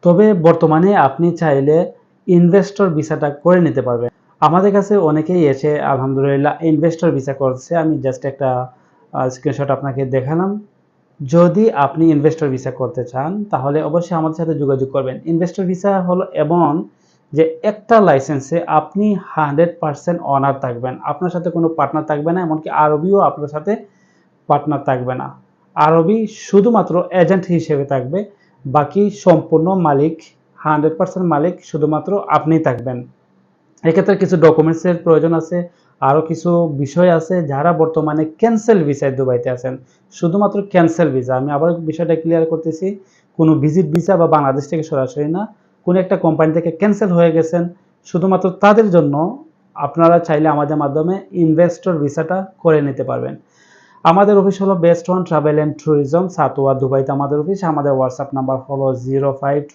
তবে বর্তমানে আপনি চাইলে ইনভেস্টর ভিসাটা করে নিতে পারবেন। আমাদের কাছে অনেকেই এসে আলহামদুলিল্লাহ ইনভেস্টর ভিসা করছে। আমি জাস্ট একটা স্ক্রিনশট আপনাকে দেখালাম। যদি আপনি ইনভেস্টর ভিসা করতে চান তাহলে অবশ্যই আমাদের সাথে যোগাযোগ করবেন। ইনভেস্টর ভিসা হলো এমন যে একটা লাইসেন্সে আপনি 100% ওনার থাকবেন। আপনার সাথে কোনো পার্টনার থাকবে না, এমনকি আরবিও আপনার সাথে পার্টনার থাকবে না। আরবি শুধুমাত্র এজেন্ট হিসেবে থাকবে। বাকি সম্পূর্ণ মালিক 100% মালিক শুধুমাত্র আপনিই থাকবেন। এক্ষেত্রে কিছু ডকুমেন্টসের প্রয়োজন আছে, আরও কিছু বিষয় আছে। যারা বর্তমানে ক্যান্সেল ভিসায় দুবাইতে আছেন, শুধুমাত্র ক্যান্সেল ভিসা, আমি আবার বিষয়টা ক্লিয়ার করতেছি, কোনো ভিজিট ভিসা বা বাংলাদেশ থেকে সরাসরি না, কোনো একটা কোম্পানি থেকে ক্যান্সেল হয়ে গেছেন, শুধুমাত্র তাদের জন্য আপনারা চাইলে আমাদের মাধ্যমে ইনভেস্টর ভিসাটা করে নিতে পারবেন। আমাদের অফিস হলো best one travel and tourism, Satwa দুবাইতে আমাদের অফিস। আমাদের হোয়াটসঅ্যাপ নাম্বার হলো 05